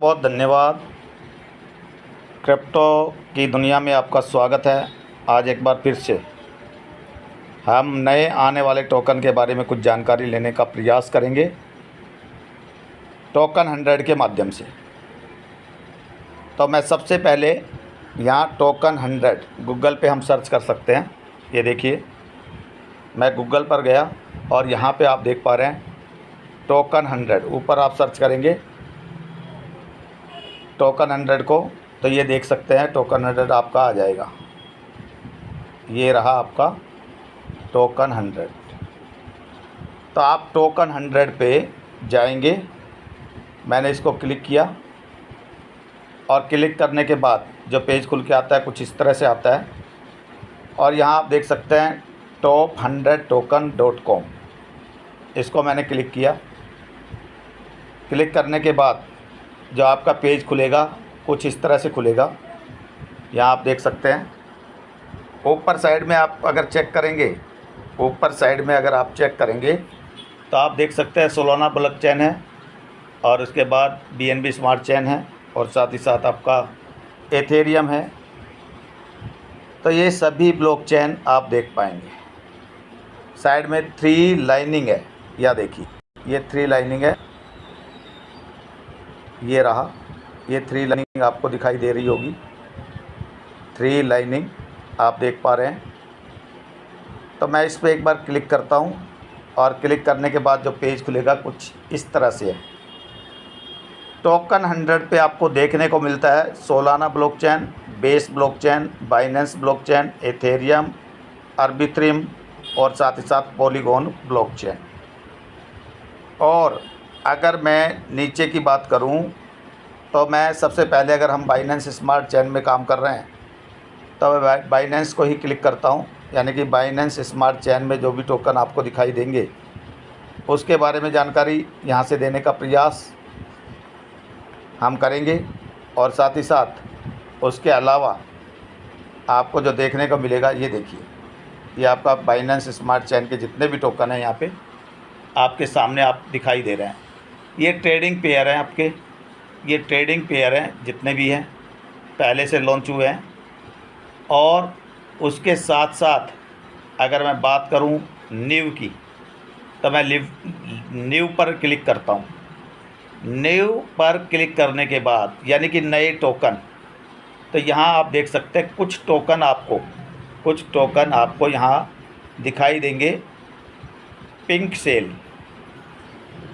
बहुत धन्यवाद। क्रिप्टो की दुनिया में आपका स्वागत है। आज एक बार फिर से हम नए आने वाले टोकन के बारे में कुछ जानकारी लेने का प्रयास करेंगे टोकन 100 के माध्यम से। तो मैं सबसे पहले यहाँ टोकन 100 गूगल पे हम सर्च कर सकते हैं। ये देखिए, मैं गूगल पर गया और यहाँ पे आप देख पा रहे हैं टोकन 100। ऊपर आप सर्च करेंगे टोकन 100 को, तो ये देख सकते हैं टोकन 100 आपका आ जाएगा। ये रहा आपका टोकन 100। तो आप टोकन 100 पे जाएंगे। मैंने इसको क्लिक किया और क्लिक करने के बाद जो पेज खुल के आता है कुछ इस तरह से आता है। और यहाँ आप देख सकते हैं top100token.com, इसको मैंने क्लिक किया। क्लिक करने के बाद जो आपका पेज खुलेगा कुछ इस तरह से खुलेगा। यहाँ आप देख सकते हैं ऊपर साइड में आप अगर चेक करेंगे, ऊपर साइड में अगर आप चेक करेंगे तो आप देख सकते हैं सोलाना ब्लॉकचेन है और उसके बाद BNB स्मार्ट चेन है और साथ ही साथ आपका एथेरियम है। तो ये सभी ब्लॉकचेन आप देख पाएंगे। साइड में 3 लाइनिंग है, या देखिए ये 3 लाइनिंग है। ये रहा, ये 3 लाइनिंग आपको दिखाई दे रही होगी। 3 लाइनिंग आप देख पा रहे हैं। तो मैं इस पर एक बार क्लिक करता हूँ और क्लिक करने के बाद जो पेज खुलेगा कुछ इस तरह से है। टोकन 100 पे आपको देखने को मिलता है Solana blockchain, Base blockchain, Binance blockchain, Ethereum, Arbitrum और साथ ही साथ पॉलीगॉन ब्लॉकचेन। और अगर मैं नीचे की बात करूं तो मैं सबसे पहले, अगर हम बाइनेंस स्मार्ट चेन में काम कर रहे हैं तो मैं बाइनेंस को ही क्लिक करता हूं। यानी कि बाइनेंस स्मार्ट चेन में जो भी टोकन आपको दिखाई देंगे उसके बारे में जानकारी यहां से देने का प्रयास हम करेंगे। और साथ ही साथ उसके अलावा आपको जो देखने को मिलेगा, ये देखिए, ये आपका बाइनेंस स्मार्ट चेन के जितने भी टोकन हैं यहाँ पे आपके सामने आप दिखाई दे रहे हैं। ये ट्रेडिंग पेयर हैं आपके, ये ट्रेडिंग पेयर हैं जितने भी हैं पहले से लॉन्च हुए हैं। और उसके साथ साथ अगर मैं बात करूं न्यू की, तो मैं न्यू पर क्लिक करता हूं। न्यू पर क्लिक करने के बाद यानी कि नए टोकन, तो यहाँ आप देख सकते हैं कुछ टोकन आपको यहाँ दिखाई देंगे। पिंक सेल,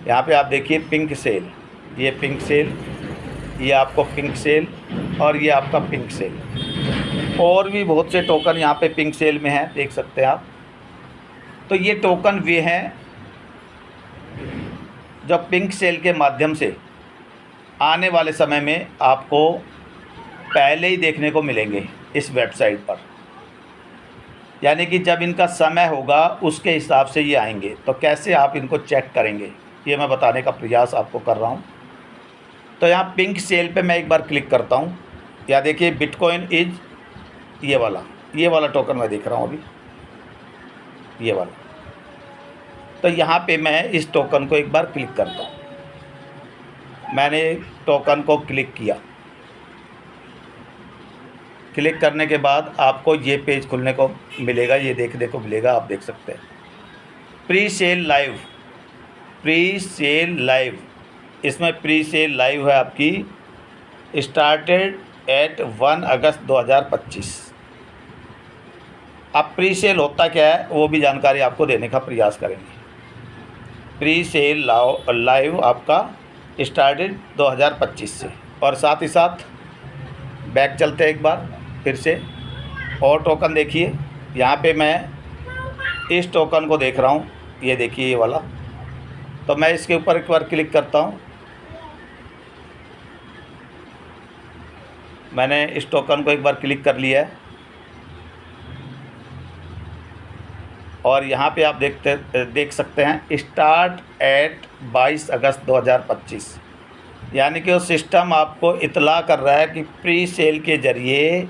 यहाँ पे आप देखिए पिंक सेल, ये पिंक सेल, ये आपको पिंक सेल और ये आपका पिंक सेल। और भी बहुत से टोकन यहाँ पे पिंक सेल में हैं, देख सकते हैं आप। तो ये टोकन वे हैं जो पिंक सेल के माध्यम से आने वाले समय में आपको पहले ही देखने को मिलेंगे इस वेबसाइट पर। यानी कि जब इनका समय होगा उसके हिसाब से ये आएंगे। तो कैसे आप इनको चेक करेंगे ये मैं बताने का प्रयास आपको कर रहा हूँ। तो यहाँ पिंक सेल पे मैं एक बार क्लिक करता हूँ। या देखिए बिटकॉइन इज, ये वाला टोकन मैं देख रहा हूँ अभी, ये वाला। तो यहाँ पे मैं इस टोकन को एक बार क्लिक करता हूँ। मैंने टोकन को क्लिक किया। क्लिक करने के बाद आपको ये पेज खुलने को मिलेगा, ये देखने को मिलेगा। आप देख सकते हैं प्री सेल लाइव, इसमें प्री सेल लाइव है आपकी। स्टार्टेड एट 1 अगस्त 2025। अब प्री सेल होता क्या है वो भी जानकारी आपको देने का प्रयास करेंगे। प्री सेल लाइव आपका स्टार्टेड 2025 से। और साथ ही साथ बैक चलते हैं एक बार फिर से। और टोकन देखिए, यहाँ पे मैं इस टोकन को देख रहा हूँ, ये देखिए ये वाला। तो मैं इसके ऊपर एक बार क्लिक करता हूँ। मैंने इस टोकन को एक बार क्लिक कर लिया है और यहाँ पे आप देख सकते हैं स्टार्ट एट 22 अगस्त 2025। यानी कि वो सिस्टम आपको इतला कर रहा है कि प्री सेल के ज़रिए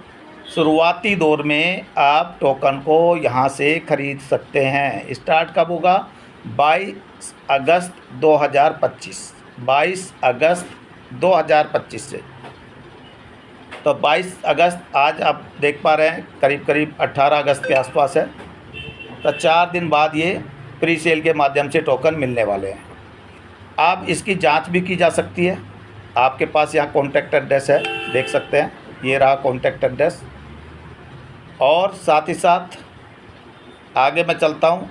शुरुआती दौर में आप टोकन को यहाँ से ख़रीद सकते हैं। स्टार्ट कब होगा? 22 अगस्त 2025। 22 अगस्त 2025 से। तो 22 अगस्त आज आप देख पा रहे हैं करीब करीब 18 अगस्त के आसपास है। तो 4 दिन बाद ये प्री सेल के माध्यम से टोकन मिलने वाले हैं। अब इसकी जांच भी की जा सकती है। आपके पास यहाँ कॉन्टैक्ट एड्रेस है, देख सकते हैं, ये रहा कॉन्टैक्ट एड्रेस। और साथ ही साथ आगे मैं चलता हूँ।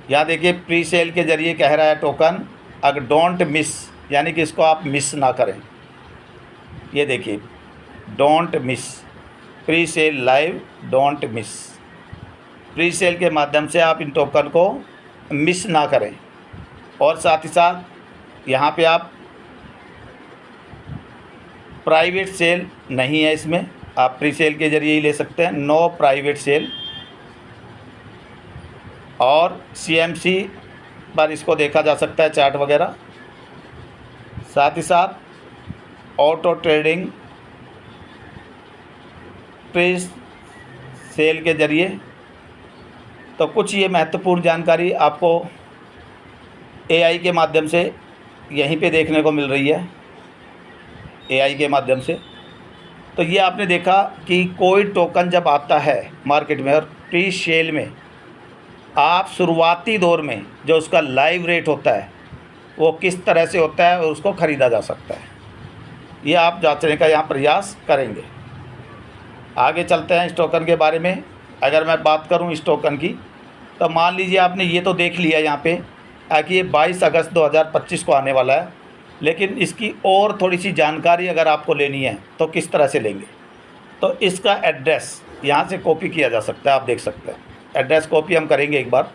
यहाँ देखिए प्री सेल के ज़रिए कह रहा है टोकन अगर डोंट मिस, यानी कि इसको आप मिस ना करें। ये देखिए don't miss, pre sale live don't miss. Pre sale के माध्यम से आप इन टोकन को मिस ना करें। और साथ ही साथ यहाँ पे आप प्राइवेट सेल नहीं है इसमें, आप प्री सेल के ज़रिए ही ले सकते हैं, नो प्राइवेट सेल। और CMC पर इसको देखा जा सकता है, चार्ट वगैरह। साथ ही साथ ऑटो ट्रेडिंग प्री सेल के ज़रिए। तो कुछ ये महत्वपूर्ण जानकारी आपको AI के माध्यम से यहीं पे देखने को मिल रही है, AI के माध्यम से। तो ये आपने देखा कि कोई टोकन जब आता है मार्केट में और प्री सेल में, आप शुरुआती दौर में जो उसका लाइव रेट होता है वो किस तरह से होता है और उसको ख़रीदा जा सकता है, ये आप जांचने का यहाँ प्रयास करेंगे। आगे चलते हैं इस टोकन के बारे में। अगर मैं बात करूँ इस टोकन की, तो मान लीजिए आपने ये तो देख लिया यहाँ पे कि ये 22 अगस्त 2025 को आने वाला है, लेकिन इसकी और थोड़ी सी जानकारी अगर आपको लेनी है तो किस तरह से लेंगे। तो इसका एड्रेस यहाँ से कॉपी किया जा सकता है, आप देख सकते हैं। एड्रेस कॉपी हम करेंगे एक बार।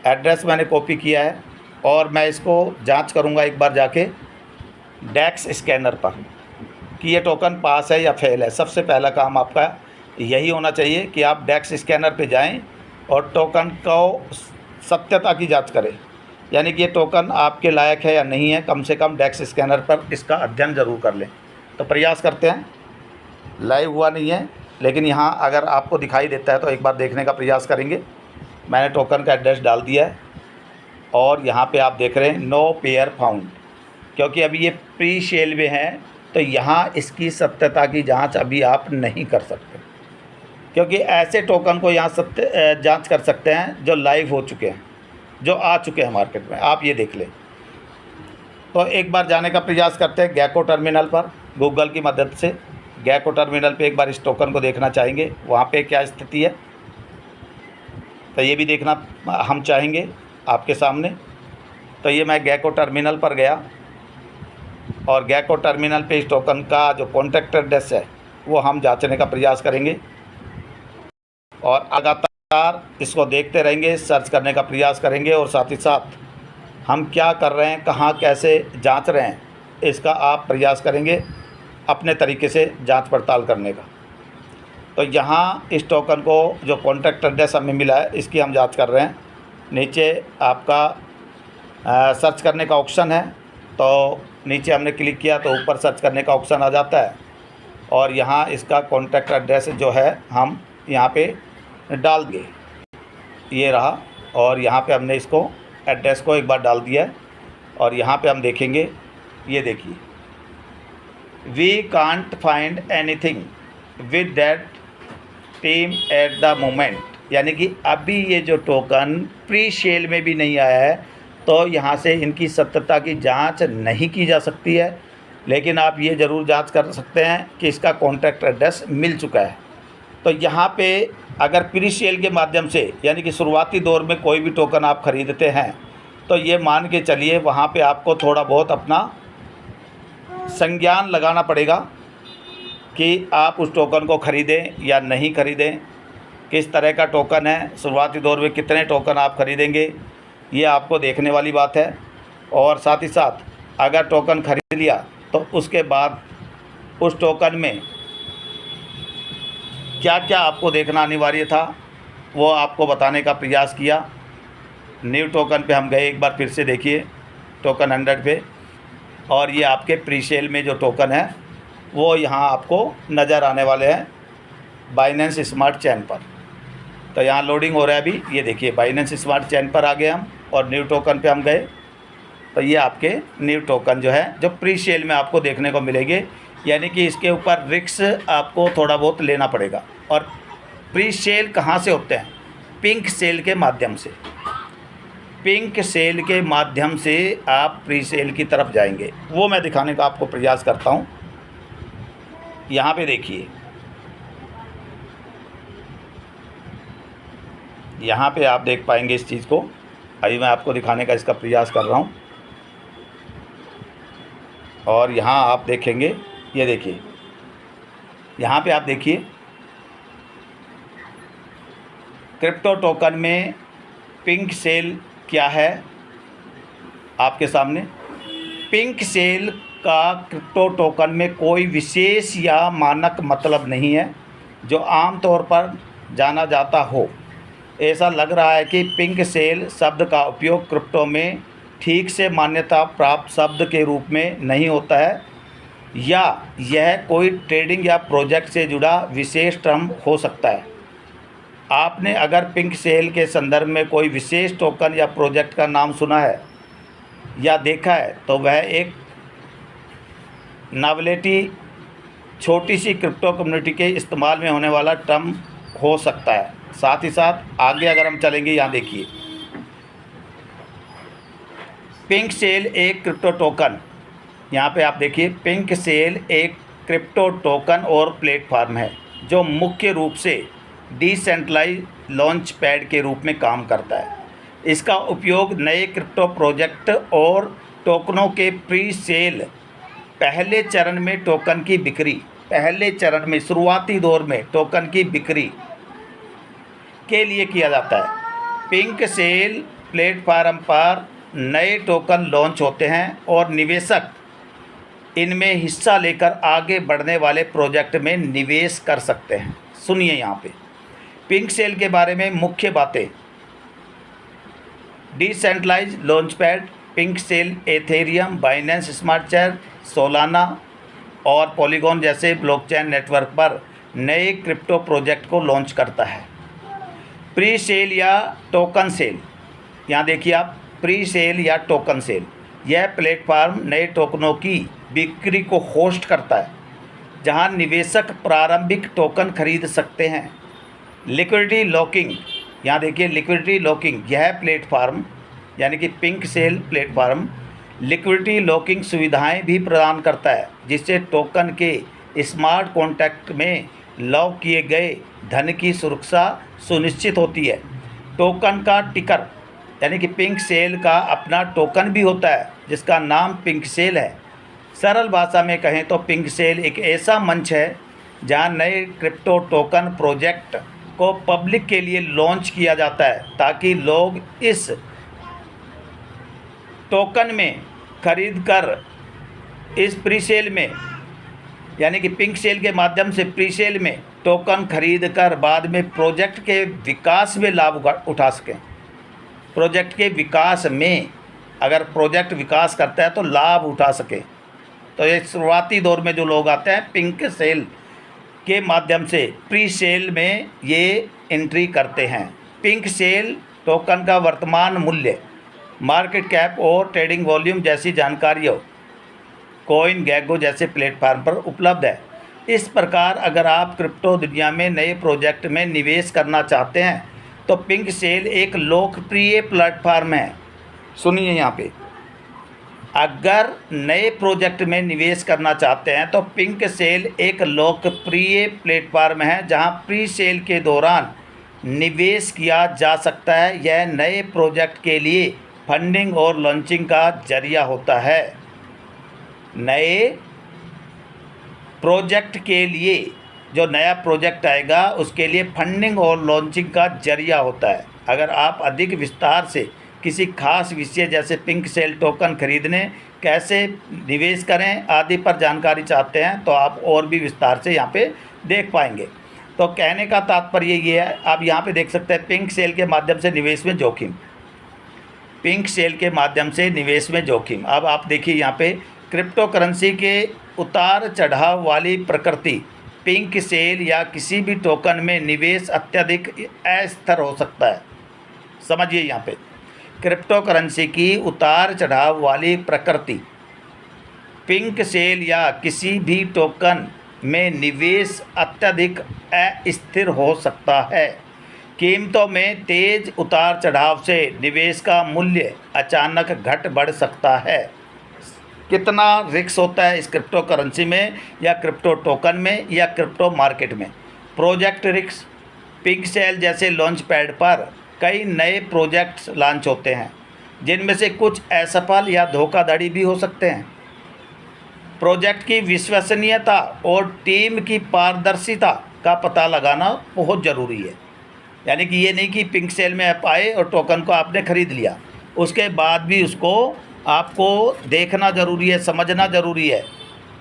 एड्रेस मैंने कॉपी किया है और मैं इसको जांच करूँगा एक बार जाके डेक्स स्कैनर पर कि ये टोकन पास है या फेल है। सबसे पहला काम आपका यही होना चाहिए कि आप डेक्स स्कैनर पे जाएं और टोकन को सत्यता की जांच करें, यानी कि ये टोकन आपके लायक है या नहीं है। कम से कम डेक्स स्कैनर पर इसका अध्ययन ज़रूर कर लें। तो प्रयास करते हैं। लाइव हुआ नहीं है, लेकिन यहाँ अगर आपको दिखाई देता है तो एक बार देखने का प्रयास करेंगे। मैंने टोकन का एड्रेस डाल दिया है और यहाँ पे आप देख रहे हैं नो पेयर फाउंड, क्योंकि अभी ये प्री सेल में है तो यहाँ इसकी सत्यता की जांच अभी आप नहीं कर सकते, क्योंकि ऐसे टोकन को यहाँ जांच कर सकते हैं जो लाइव हो चुके हैं, जो आ चुके हैं मार्केट में। आप ये देख लें। तो एक बार जाने का प्रयास करते हैं गेको टर्मिनल पर, गूगल की मदद से। गेको टर्मिनल पे एक बार इस टोकन को देखना चाहेंगे, वहाँ पे क्या स्थिति है, तो ये भी देखना हम चाहेंगे आपके सामने। तो ये मैं गेको टर्मिनल पर गया और गेको टर्मिनल पे इस टोकन का जो कॉन्टैक्ट एड्रेस है वो हम जांचने का प्रयास करेंगे और लगातार इसको देखते रहेंगे, सर्च करने का प्रयास करेंगे। और साथ ही साथ हम क्या कर रहे हैं, कहाँ कैसे जांच रहे हैं, इसका आप प्रयास करेंगे अपने तरीके से जांच पड़ताल करने का। तो यहाँ इस टोकन को जो कॉन्टैक्ट एड्रेस हमें मिला है इसकी हम जांच कर रहे हैं। नीचे आपका सर्च करने का ऑप्शन है, तो नीचे हमने क्लिक किया तो ऊपर सर्च करने का ऑप्शन आ जाता है और यहाँ इसका कॉन्टैक्ट एड्रेस जो है हम यहाँ पे डाल दिए, ये रहा। और यहाँ पे हमने इसको एड्रेस को एक बार डाल दिया है और यहाँ पे हम देखेंगे, ये देखिए, we can't find anything with that team at the moment, यानी कि अभी ये जो टोकन प्री सेल में भी नहीं आया है तो यहाँ से इनकी सत्यता की जांच नहीं की जा सकती है। लेकिन आप ये ज़रूर जांच कर सकते हैं कि इसका कॉन्टैक्ट एड्रेस मिल चुका है। तो यहाँ पे अगर प्री सेल के माध्यम से, यानी कि शुरुआती दौर में कोई भी टोकन आप ख़रीदते हैं तो ये मान के चलिए वहाँ पे आपको थोड़ा बहुत अपना संज्ञान लगाना पड़ेगा कि आप उस टोकन को ख़रीदें या नहीं ख़रीदें, किस तरह का टोकन है, शुरुआती दौर में कितने टोकन आप ख़रीदेंगे, ये आपको देखने वाली बात है। और साथ ही साथ अगर टोकन ख़रीद लिया तो उसके बाद उस टोकन में क्या क्या आपको देखना अनिवार्य था वो आपको बताने का प्रयास किया। न्यू टोकन पे हम गए, एक बार फिर से देखिए टोकन 100 पे, और ये आपके प्री सेल में जो टोकन है वो यहाँ आपको नज़र आने वाले हैं बाइनेंस स्मार्ट चेन पर। तो यहाँ लोडिंग हो रहा है अभी, ये देखिए बाइनेंस स्मार्ट चेन पर आ गए हम और न्यू टोकन पे हम गए तो ये आपके न्यू टोकन जो है जो प्री सेल में आपको देखने को मिलेंगे, यानी कि इसके ऊपर रिस्क आपको थोड़ा बहुत लेना पड़ेगा। और प्री सेल कहाँ से होते हैं? पिंक सेल के माध्यम से। पिंक सेल के माध्यम से आप प्री सेल की तरफ जाएंगे, वो मैं दिखाने का आपको प्रयास करता हूँ। यहाँ पे देखिए, यहाँ पे आप देख पाएंगे इस चीज़ को। अभी मैं आपको दिखाने का इसका प्रयास कर रहा हूँ। और यहाँ आप देखेंगे, ये देखिए, यहाँ पे आप देखिए क्रिप्टो टोकन में पिंक सेल क्या है आपके सामने। पिंक सेल का क्रिप्टो टोकन में कोई विशेष या मानक मतलब नहीं है जो आम तौर पर जाना जाता हो। ऐसा लग रहा है कि पिंक सेल शब्द का उपयोग क्रिप्टो में ठीक से मान्यता प्राप्त शब्द के रूप में नहीं होता है, या यह कोई ट्रेडिंग या प्रोजेक्ट से जुड़ा विशेष टर्म हो सकता है। आपने अगर पिंक सेल के संदर्भ में कोई विशेष टोकन या प्रोजेक्ट का नाम सुना है या देखा है तो वह एक नॉवेल्टी, छोटी सी क्रिप्टो कम्युनिटी के इस्तेमाल में होने वाला टर्म हो सकता है। साथ ही साथ आगे अगर हम चलेंगे, यहाँ देखिए, पिंक सेल एक क्रिप्टो टोकन, यहाँ पे आप देखिए, पिंक सेल एक क्रिप्टो टोकन और प्लेटफार्म है जो मुख्य रूप से डिसेंट्रलाइज लॉन्च पैड के रूप में काम करता है। इसका उपयोग नए क्रिप्टो प्रोजेक्ट और टोकनों के प्री सेल, पहले चरण में टोकन की बिक्री, पहले चरण में शुरुआती दौर में टोकन की बिक्री के लिए किया जाता है। पिंक सेल प्लेटफार्म पर नए टोकन लॉन्च होते हैं और निवेशक इनमें हिस्सा लेकर आगे बढ़ने वाले प्रोजेक्ट में निवेश कर सकते हैं। सुनिए यहाँ पे पिंक सेल के बारे में मुख्य बातें। Decentralize launchpad, PinkSale Ethereum, Binance smart chain, Solana और पॉलीगॉन जैसे ब्लॉकचेन नेटवर्क पर नए क्रिप्टो प्रोजेक्ट को लॉन्च करता है। प्री सेल या टोकन सेल, यहाँ देखिए आप, प्री सेल या टोकन सेल, यह प्लेटफार्म नए टोकनों की बिक्री को होस्ट करता है जहां निवेशक प्रारंभिक टोकन खरीद सकते हैं। लिक्विडिटी लॉकिंग, यहाँ देखिए, लिक्विडिटी लॉकिंग, यह प्लेटफार्म यानी कि pink cell platform liquidity locking सुविधाएं भी प्रदान करता है जिससे टोकन के स्मार्ट कॉन्ट्रैक्ट में लॉक किए गए धन की सुरक्षा सुनिश्चित होती है। टोकन का टिकर, यानी कि पिंक सेल का अपना टोकन भी होता है जिसका नाम पिंक सेल है। सरल भाषा में कहें तो पिंक सेल एक ऐसा मंच है जहां नए क्रिप्टो टोकन प्रोजेक्ट को पब्लिक के लिए लॉन्च किया जाता है ताकि लोग इस टोकन में खरीद कर इस प्री सेल में, यानी कि पिंक सेल के माध्यम से प्री सेल में टोकन खरीद कर बाद में प्रोजेक्ट के विकास में लाभ उठा सकें। प्रोजेक्ट के विकास में, अगर प्रोजेक्ट विकास करता है तो लाभ उठा सके। तो ये शुरुआती दौर में जो लोग आते हैं पिंक सेल के माध्यम से प्री सेल में ये एंट्री करते हैं। पिंक सेल टोकन का वर्तमान मूल्य, मार्केट कैप और ट्रेडिंग वॉल्यूम जैसी जानकारियों कॉइन गैगो जैसे प्लेटफार्म पर उपलब्ध है। इस प्रकार अगर आप क्रिप्टो दुनिया में नए प्रोजेक्ट में निवेश करना चाहते हैं तो पिंक सेल एक लोकप्रिय प्लेटफार्म है। सुनिए यहाँ पे, अगर नए प्रोजेक्ट में निवेश करना चाहते हैं तो पिंक सेल एक लोकप्रिय प्लेटफार्म है जहां प्री सेल के दौरान निवेश किया जा सकता है। यह नए प्रोजेक्ट के लिए फंडिंग और लॉन्चिंग का जरिया होता है। नए प्रोजेक्ट के लिए, जो नया प्रोजेक्ट आएगा उसके लिए फंडिंग और लॉन्चिंग का जरिया होता है। अगर आप अधिक विस्तार से किसी खास विषय जैसे पिंक सेल टोकन खरीदने, कैसे निवेश करें आदि पर जानकारी चाहते हैं तो आप और भी विस्तार से यहाँ पे देख पाएंगे। तो कहने का तात्पर्य ये है, आप यहाँ पे देख सकते हैं पिंक सेल के माध्यम से निवेश में जोखिम, पिंक सेल के माध्यम से निवेश में जोखिम। अब आप देखिए यहाँ पे क्रिप्टो करेंसी के उतार चढ़ाव वाली प्रकृति, पिंक सेल या किसी भी टोकन में निवेश अत्यधिक अस्थिर हो सकता है। समझिए यहाँ पे क्रिप्टो करेंसी की उतार चढ़ाव वाली प्रकृति, पिंक सेल या किसी भी टोकन में निवेश अत्यधिक अस्थिर हो सकता है। कीमतों में तेज उतार चढ़ाव से निवेश का मूल्य अचानक घट बढ़ सकता है। कितना रिस्क होता है इस क्रिप्टो करेंसी में या क्रिप्टो टोकन में या क्रिप्टो मार्केट में? प्रोजेक्ट रिस्क, पिंक सेल जैसे लॉन्च पैड पर कई नए प्रोजेक्ट्स लॉन्च होते हैं जिनमें से कुछ असफल या धोखाधड़ी भी हो सकते हैं। प्रोजेक्ट की विश्वसनीयता और टीम की पारदर्शिता का पता लगाना बहुत ज़रूरी है। यानी कि ये नहीं कि पिंक सेल में आप आए और टोकन को आपने ख़रीद लिया, उसके बाद भी उसको आपको देखना ज़रूरी है, समझना ज़रूरी है,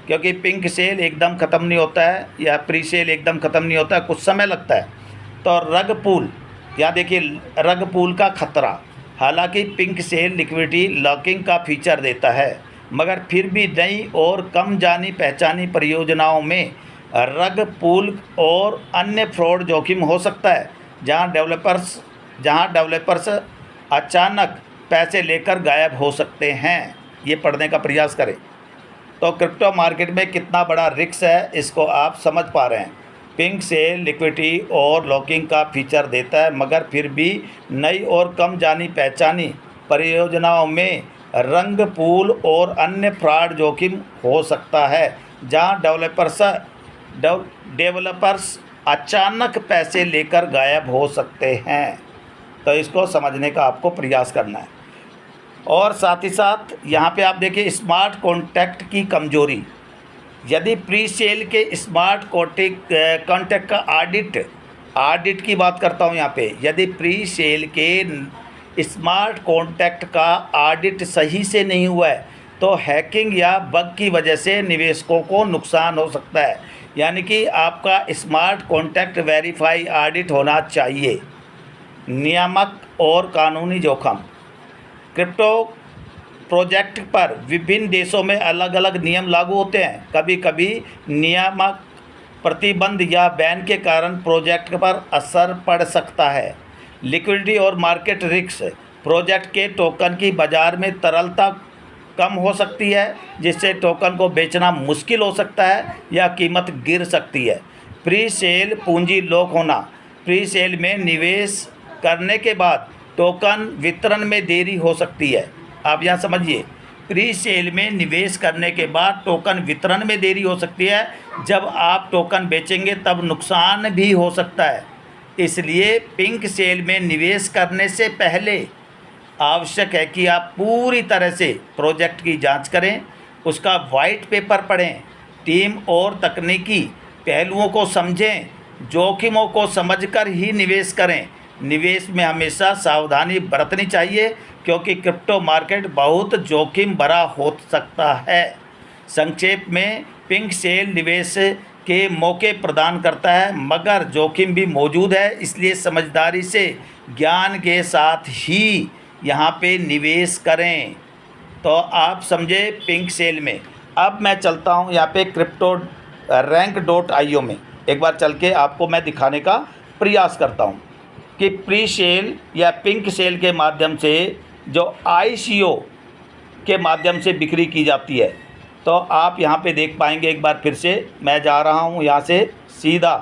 क्योंकि पिंक सेल एकदम ख़त्म नहीं होता है या प्री सेल एकदम ख़त्म नहीं होता है, कुछ समय लगता है। तो रग पुल, यहाँ देखिए रग पुल का खतरा। हालांकि पिंक सेल लिक्विडिटी लॉकिंग का फीचर देता है, मगर फिर भी नई और कम जानी पहचानी परियोजनाओं में रग पुल और अन्य फ्रॉड जोखिम हो सकता है, जहां डेवलपर्स अचानक पैसे लेकर गायब हो सकते हैं। ये पढ़ने का प्रयास करें। तो क्रिप्टो मार्केट में कितना बड़ा रिस्क है इसको आप समझ पा रहे हैं। पिंक सेल लिक्विडिटी और लॉकिंग का फीचर देता है, मगर फिर भी नई और कम जानी पहचानी परियोजनाओं में रंग पूल और अन्य फ्रॉड जोखिम हो सकता है, जहां डेवलपर्स अचानक पैसे लेकर गायब हो सकते हैं। तो इसको समझने का आपको प्रयास करना है। और साथ ही साथ यहाँ पे आप देखिए स्मार्ट कॉन्ट्रैक्ट की कमजोरी। यदि प्री सेल के स्मार्ट कॉन्ट्रैक्ट का ऑडिट की बात करता हूँ यहाँ पे, यदि प्री सेल के स्मार्ट कॉन्ट्रैक्ट का ऑडिट सही से नहीं हुआ है तो हैकिंग या बग की वजह से निवेशकों को नुकसान हो सकता है। यानी कि आपका स्मार्ट कॉन्ट्रैक्ट वेरीफाई ऑडिट होना चाहिए। नियामक और कानूनी जोखिम। क्रिप्टो प्रोजेक्ट पर विभिन्न देशों में अलग अलग नियम लागू होते हैं। कभी कभी नियामक प्रतिबंध या बैन के कारण प्रोजेक्ट पर असर पड़ सकता है। लिक्विडिटी और मार्केट रिस्क। प्रोजेक्ट के टोकन की बाज़ार में तरलता कम हो सकती है, जिससे टोकन को बेचना मुश्किल हो सकता है या कीमत गिर सकती है। प्री सेल पूंजी लॉक होना। प्री सेल में निवेश करने के बाद टोकन वितरण में देरी हो सकती है। आप यहाँ समझिए, प्री सेल में निवेश करने के बाद टोकन वितरण में देरी हो सकती है। जब आप टोकन बेचेंगे तब नुकसान भी हो सकता है। इसलिए पिंक सेल में निवेश करने से पहले आवश्यक है कि आप पूरी तरह से प्रोजेक्ट की जांच करें, उसका वाइट पेपर पढ़ें, टीम और तकनीकी पहलुओं को समझें, जोखिमों को समझकर ही निवेश करें। निवेश में हमेशा सावधानी बरतनी चाहिए, क्योंकि क्रिप्टो मार्केट बहुत जोखिम भरा हो सकता है। संक्षेप में, पिंक सेल निवेश के मौके प्रदान करता है, मगर जोखिम भी मौजूद है। इसलिए समझदारी से, ज्ञान के साथ ही यहाँ पे निवेश करें। तो आप समझे पिंक सेल में। अब मैं चलता हूँ यहाँ पे क्रिप्टो rank.io में, एक बार चल के आपको मैं दिखाने का प्रयास करता हूँ कि प्री सेल या पिंक सेल के माध्यम से जो ICO के माध्यम से बिक्री की जाती है। तो आप यहाँ पे देख पाएंगे। एक बार फिर से मैं जा रहा हूँ, यहाँ से सीधा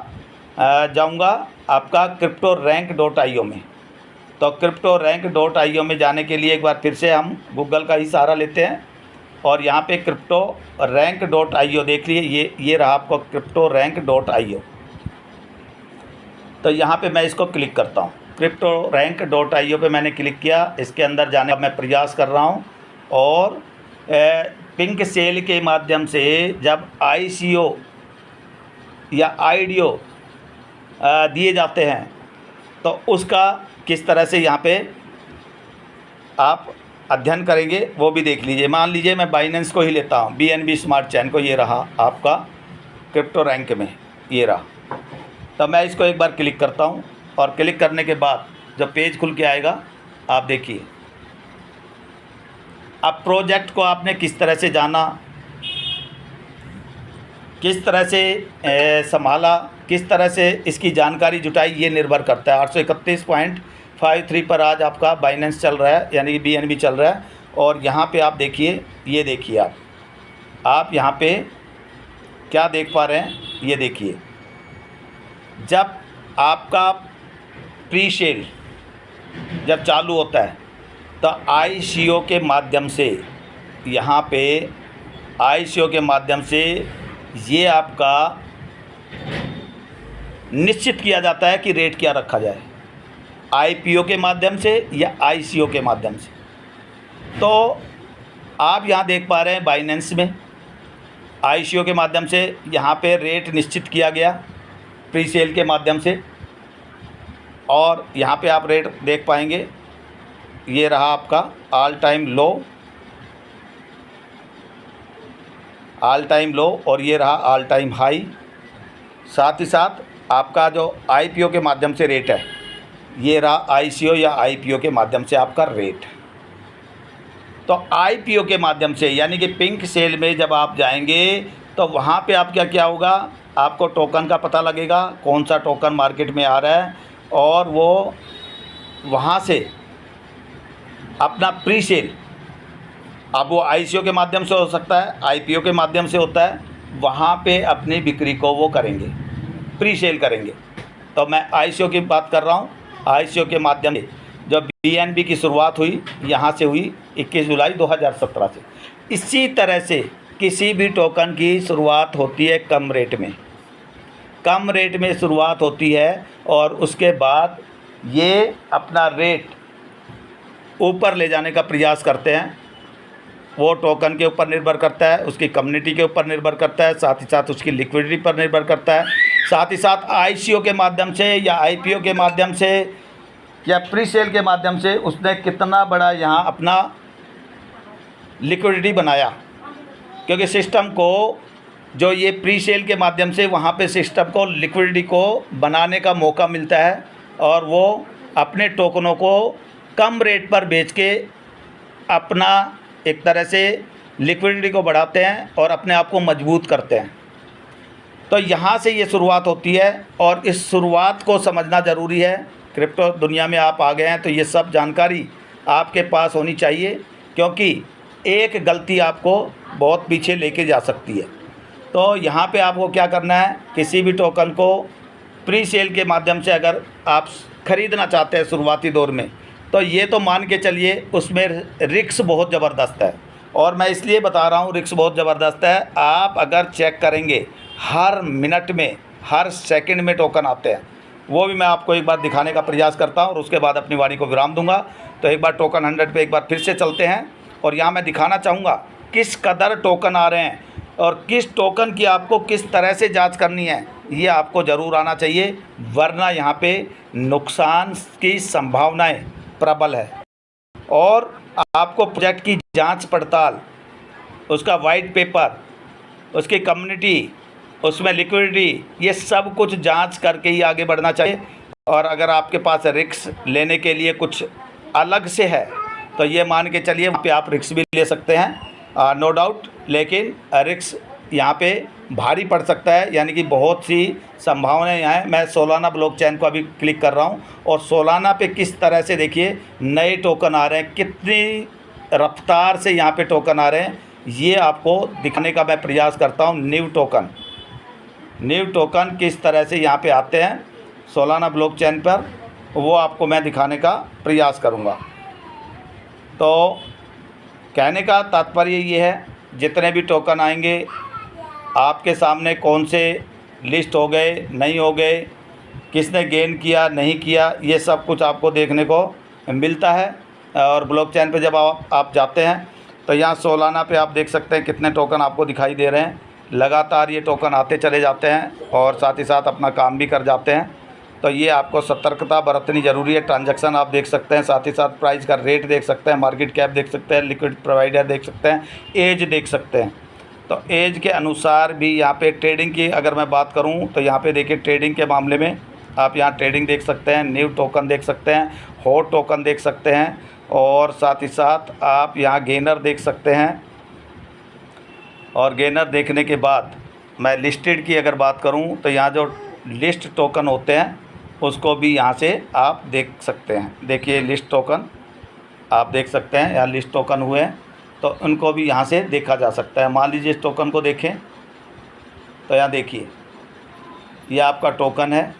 जाऊँगा आपका क्रिप्टो rank.io में। तो क्रिप्टो rank.io में जाने के लिए एक बार फिर से हम गूगल का ही सहारा लेते हैं और यहाँ पे क्रिप्टो rank.io देख लिए। ये रहा आपको क्रिप्टो rank.io। तो यहाँ पे मैं इसको क्लिक करता हूँ। क्रिप्टो rank.io पे मैंने क्लिक किया। इसके अंदर जाने का मैं प्रयास कर रहा हूँ और पिंक सेल के माध्यम से जब ICO या IDO दिए जाते हैं तो उसका किस तरह से यहाँ पे आप अध्ययन करेंगे वो भी देख लीजिए। मान लीजिए मैं बाइनेंस को ही लेता हूँ, BNB स्मार्ट चेन को। ये रहा आपका क्रिप्टो रैंक में, ये रहा। तो मैं इसको एक बार क्लिक करता हूँ और क्लिक करने के बाद जब पेज खुल के आएगा, आप देखिए अब प्रोजेक्ट को आपने किस तरह से जाना, किस तरह से संभाला, किस तरह से इसकी जानकारी जुटाई, ये निर्भर करता है। 831.5 53 पर आज आपका बाइनेंस चल रहा है, यानी कि BNB चल रहा है। और यहाँ पे आप देखिए, ये देखिए आप यहाँ पे क्या देख पा रहे हैं, ये देखिए, जब आपका प्री सेल जब चालू होता है तो ICO के माध्यम से, यहाँ पे ICO के माध्यम से ये आपका निश्चित किया जाता है कि रेट क्या रखा जाए, IPO के माध्यम से या ICO के माध्यम से। तो आप यहाँ देख पा रहे हैं बाइनेंस में ICO के माध्यम से यहाँ पे रेट निश्चित किया गया प्री सेल के माध्यम से, और यहाँ पे आप रेट देख पाएंगे, ये रहा आपका ऑल टाइम लो, और ये रहा ऑल टाइम हाई। साथ ही साथ आपका जो IPO के माध्यम से रेट है, ये रहा ICO या IPO के माध्यम से आपका रेट। तो IPO के माध्यम से यानी कि पिंक सेल में जब आप जाएंगे तो वहाँ पे आप क्या होगा, आपको टोकन का पता लगेगा, कौन सा टोकन मार्केट में आ रहा है, और वो वहाँ से अपना प्री सेल, अब वो ICO के माध्यम से हो सकता है, IPO के माध्यम से होता है, वहाँ पे अपनी बिक्री को वो करेंगे, प्री सेल करेंगे। तो मैं ICO की बात कर रहा हूँ। ICO के माध्यम से जब BNB की शुरुआत हुई, यहाँ से हुई 21 जुलाई 2017 से। इसी तरह से किसी भी टोकन की शुरुआत होती है कम रेट में शुरुआत होती है, और उसके बाद ये अपना रेट ऊपर ले जाने का प्रयास करते हैं। वो टोकन के ऊपर निर्भर करता है, उसकी कम्युनिटी के ऊपर निर्भर करता है, साथ ही साथ उसकी लिक्विडिटी पर निर्भर करता है, साथ ही साथ ICO के माध्यम से या IPO के माध्यम से या प्री सेल के माध्यम से उसने कितना बड़ा यहाँ अपना लिक्विडिटी बनाया। क्योंकि सिस्टम को जो ये प्री सेल के माध्यम से वहाँ पे सिस्टम को लिक्विडिटी को बनाने का मौका मिलता है, और वो अपने टोकनों को कम रेट पर बेच के अपना एक तरह से लिक्विडिटी को बढ़ाते हैं और अपने आप को मजबूत करते हैं। तो यहाँ से ये शुरुआत होती है, और इस शुरुआत को समझना ज़रूरी है। क्रिप्टो दुनिया में आप आ गए हैं तो ये सब जानकारी आपके पास होनी चाहिए, क्योंकि एक गलती आपको बहुत पीछे लेके जा सकती है। तो यहाँ पे आपको क्या करना है, किसी भी टोकन को प्री सेल के माध्यम से अगर आप ख़रीदना चाहते हैं शुरुआती दौर में, तो ये तो मान के चलिए उसमें रिस्क बहुत ज़बरदस्त है। और मैं इसलिए बता रहा हूँ रिस्क बहुत ज़बरदस्त है। आप अगर चेक करेंगे हर मिनट में, हर सेकंड में टोकन आते हैं, वो भी मैं आपको एक बार दिखाने का प्रयास करता हूँ और उसके बाद अपनी वाणी को विराम दूंगा। तो एक बार टोकन 100 पे एक बार फिर से चलते हैं, और यहाँ मैं दिखाना चाहूँगा किस कदर टोकन आ रहे हैं और किस टोकन की आपको किस तरह से जांच करनी है, ये आपको ज़रूर आना चाहिए, वरना यहाँ पे नुकसान की संभावनाएं प्रबल है। और आपको प्रोजेक्ट की जांच पड़ताल, उसका वाइट पेपर, उसकी कम्युनिटी, उसमें लिक्विडिटी, ये सब कुछ जांच करके ही आगे बढ़ना चाहिए। और अगर आपके पास रिस्क लेने के लिए कुछ अलग से है तो ये मान के चलिए वहाँ पे आप रिस्क भी ले सकते हैं, नो डाउट, लेकिन रिस्क यहाँ पे भारी पड़ सकता है, यानी कि बहुत सी संभावनाएं यहाँ है। मैं सोलाना ब्लॉकचेन को अभी क्लिक कर रहा हूँ, और सोलाना पे किस तरह से देखिए नए टोकन आ रहे हैं, कितनी रफ्तार से यहाँ पे टोकन आ रहे हैं, ये आपको दिखाने का मैं प्रयास करता हूँ। न्यू टोकन किस तरह से यहाँ पे आते हैं सोलाना ब्लॉकचेन पर, वो आपको मैं दिखाने का प्रयास करूँगा। तो कहने का तात्पर्य ये है, जितने भी टोकन आएंगे आपके सामने कौन से लिस्ट हो गए, नहीं हो गए, किसने गेन किया, नहीं किया, ये सब कुछ आपको देखने को मिलता है। और ब्लॉकचेन पे जब आप जाते हैं तो यहाँ सोलाना पे आप देख सकते हैं कितने टोकन आपको दिखाई दे रहे हैं। लगातार ये टोकन आते चले जाते हैं और साथ ही साथ अपना काम भी कर जाते हैं। तो ये आपको सतर्कता बरतनी ज़रूरी है। ट्रांजैक्शन आप देख सकते हैं, साथ ही साथ प्राइस का रेट देख सकते हैं, मार्केट कैप देख सकते हैं, लिक्विड प्रोवाइडर देख सकते हैं, एज देख सकते हैं। तो एज के अनुसार भी यहाँ पे ट्रेडिंग की अगर मैं बात करूँ तो यहाँ पे देखिए ट्रेडिंग के मामले में आप यहाँ ट्रेडिंग देख सकते हैं, न्यू टोकन देख सकते हैं, हॉट टोकन देख सकते हैं, और साथ ही साथ आप यहाँ गेनर देख सकते हैं। और गेनर देखने के बाद मैं लिस्टेड की अगर बात करूँ तो यहाँ जो लिस्ट टोकन होते हैं उसको भी यहाँ से आप देख सकते हैं। देखिए लिस्ट टोकन आप देख सकते हैं, यहाँ लिस्ट टोकन हुए हैं तो उनको भी यहाँ से देखा जा सकता है। मान लीजिए इस टोकन को देखें तो यहाँ देखिए ये आपका टोकन है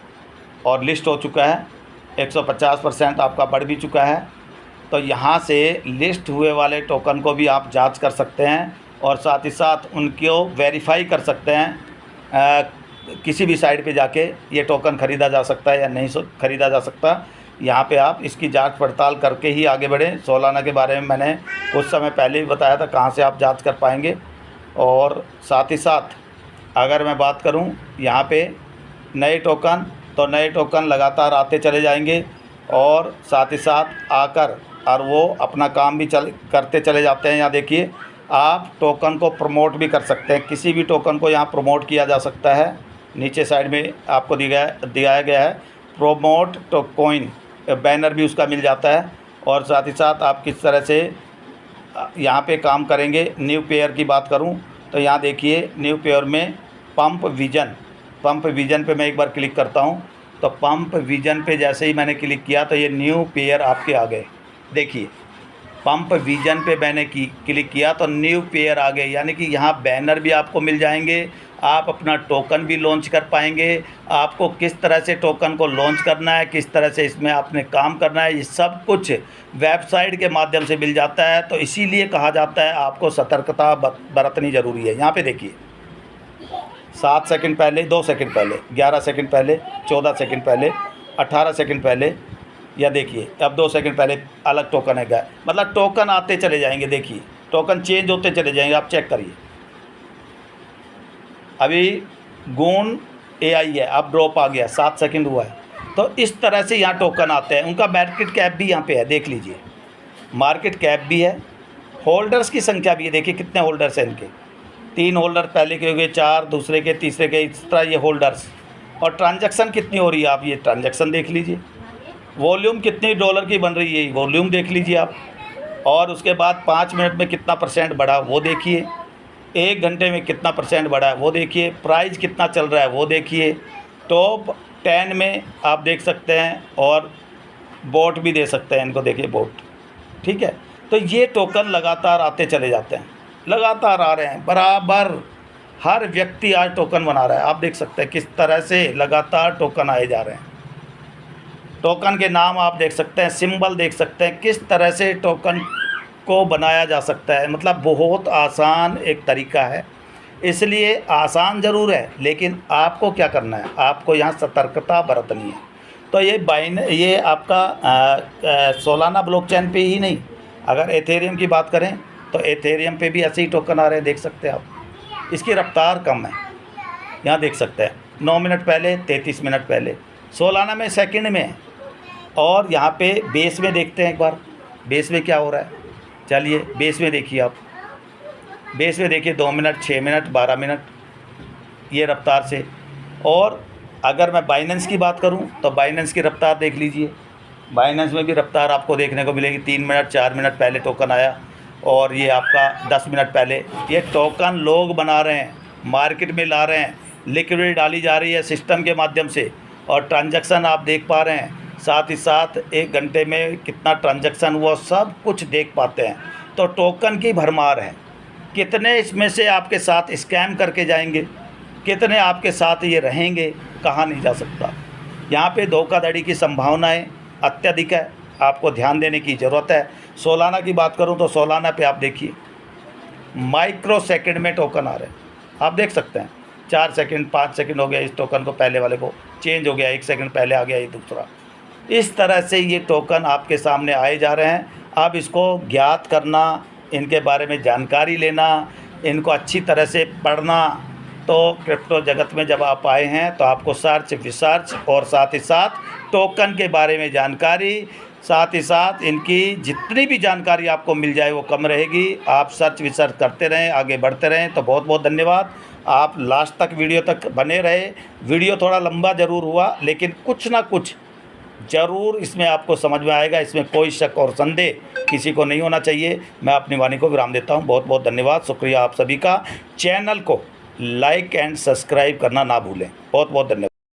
और लिस्ट हो चुका है, 150% आपका बढ़ भी चुका है। तो यहाँ से लिस्ट हुए वाले टोकन को भी आप जांच कर सकते हैं और साथ ही साथ उनको वेरीफाई कर सकते हैं। किसी भी साइट पे जाके ये टोकन ख़रीदा जा सकता है या नहीं ख़रीदा जा सकता, यहाँ पे आप इसकी जांच पड़ताल करके ही आगे बढ़ें। सोलाना के बारे में मैंने कुछ समय पहले भी बताया था कहाँ से आप जांच कर पाएंगे। और साथ ही साथ अगर मैं बात करूँ यहाँ पे नए टोकन, तो नए टोकन लगातार आते चले जाएंगे और साथ ही साथ आकर और वो अपना काम भी करते चले जाते हैं। यहाँ देखिए आप टोकन को प्रमोट भी कर सकते हैं, किसी भी टोकन को यहाँ प्रमोट किया जा सकता है। नीचे साइड में आपको दिखाया गया है प्रोमोट तो कॉइन, बैनर भी उसका मिल जाता है। और साथ ही साथ आप किस तरह से यहाँ पे काम करेंगे। न्यू पेयर की बात करूँ तो यहाँ देखिए न्यू पेयर में पंप विजन पे मैं एक बार क्लिक करता हूँ तो पंप विजन पे जैसे ही मैंने क्लिक किया तो ये न्यू पेयर आपके आ गए। देखिए पंप विजन पे मैंने क्लिक किया तो न्यू पेयर आ गए, यानी कि यहाँ बैनर भी आपको मिल जाएंगे, आप अपना टोकन भी लॉन्च कर पाएंगे। आपको किस तरह से टोकन को लॉन्च करना है, किस तरह से इसमें आपने काम करना है, ये सब कुछ वेबसाइट के माध्यम से मिल जाता है। तो इसीलिए कहा जाता है आपको सतर्कता बरतनी ज़रूरी है। यहाँ पे देखिए 7 सेकंड पहले, 2 सेकंड पहले, 11 सेकंड पहले, 14 सेकंड पहले, 18 सेकंड पहले, या देखिए अब 2 सेकंड पहले अलग टोकन है गया। मतलब टोकन आते चले जाएंगे, देखिए टोकन चेंज होते चले जाएंगे, आप चेक करिए। अभी गून AI है, अब ड्रॉप आ गया, 7 सेकंड हुआ है। तो इस तरह से यहाँ टोकन आते हैं। उनका मार्केट कैप भी यहाँ पे है, देख लीजिए मार्केट कैप भी है, होल्डर्स की संख्या भी है। देखिए कितने होल्डर्स हैं इनके, 3 होल्डर पहले के हो गए, 4 दूसरे के, तीसरे के, इस तरह ये होल्डर्स। और ट्रांजैक्शन कितनी हो रही है, आप ये ट्रांजैक्शन देख लीजिए। वॉल्यूम कितनी डॉलर की बन रही है, वॉल्यूम देख लीजिए आप। और उसके बाद 5 मिनट में कितना % बढ़ा वो देखिए, 1 घंटे में कितना % बढ़ा है वो देखिए, प्राइस कितना चल रहा है वो देखिए। टॉप 10 में आप देख सकते हैं और बोट भी दे सकते हैं, इनको देखिए बोट, ठीक है। तो ये टोकन लगातार आते चले जाते हैं, लगातार आ रहे हैं, बराबर हर व्यक्ति आज टोकन बना रहा है। आप देख सकते हैं किस तरह से लगातार टोकन आए जा रहे हैं। टोकन के नाम आप देख सकते हैं, सिंबल देख सकते हैं, किस तरह से टोकन को बनाया जा सकता है। मतलब बहुत आसान एक तरीका है, इसलिए आसान ज़रूर है लेकिन आपको क्या करना है, आपको यहाँ सतर्कता बरतनी है। तो ये आपका सोलाना ब्लॉकचेन पे ही नहीं, अगर एथेरियम की बात करें तो एथेरियम पे भी ऐसे ही टोकन आ रहे हैं, देख सकते हैं आप। इसकी रफ्तार कम है, यहाँ देख सकते हैं 9 मिनट पहले, 33 मिनट पहले। सोलाना में सेकंड में है। और यहाँ पे बेस में देखते हैं एक बार, बेस में क्या हो रहा है। चलिए बेस में देखिए आप, बेस में देखिए 2 मिनट, 6 मिनट, 12 मिनट ये रफ्तार से। और अगर मैं बाइनेंस की बात करूं तो बाइनेंस की रफ्तार देख लीजिए, बाइनेंस में भी रफ्तार आपको देखने को मिलेगी। 3 मिनट, 4 मिनट पहले टोकन आया और ये आपका 10 मिनट पहले। ये टोकन लोग बना रहे हैं, मार्केट में ला रहे हैं, लिक्विडिटी डाली जा रही है सिस्टम के माध्यम से और ट्रांजैक्शन आप देख पा रहे हैं। साथ ही साथ 1 घंटे में कितना ट्रांजैक्शन हुआ सब कुछ देख पाते हैं। तो टोकन की भरमार है, कितने इसमें से आपके साथ स्कैम करके जाएंगे, कितने आपके साथ ये रहेंगे, कहा नहीं जा सकता। यहाँ पे धोखाधड़ी की संभावनाएं अत्यधिक है, आपको ध्यान देने की ज़रूरत है। सोलाना की बात करूँ तो सोलाना पे आप देखिए माइक्रो सेकंड में टोकन आ रहे हैं, आप देख सकते हैं 4 सेकंड, 5 सेकंड हो गया इस टोकन को, पहले वाले को चेंज हो गया, 1 सेकंड पहले आ गया ये दूसरा। इस तरह से ये टोकन आपके सामने आए जा रहे हैं। अब इसको ज्ञात करना, इनके बारे में जानकारी लेना, इनको अच्छी तरह से पढ़ना। तो क्रिप्टो जगत में जब आप आए हैं तो आपको सर्च विसर्च और साथ ही साथ टोकन के बारे में जानकारी, साथ ही साथ इनकी जितनी भी जानकारी आपको मिल जाए वो कम रहेगी। आप सर्च विसर्च करते रहें, आगे बढ़ते रहें। तो बहुत बहुत धन्यवाद, आप लास्ट तक वीडियो तक बने रहे। वीडियो थोड़ा लंबा ज़रूर हुआ लेकिन कुछ ना कुछ ज़रूर इसमें आपको समझ में आएगा, इसमें कोई शक और संदेह किसी को नहीं होना चाहिए। मैं अपनी वाणी को विराम देता हूं। बहुत बहुत धन्यवाद, शुक्रिया आप सभी का। चैनल को लाइक एंड सब्सक्राइब करना ना भूलें। बहुत बहुत धन्यवाद।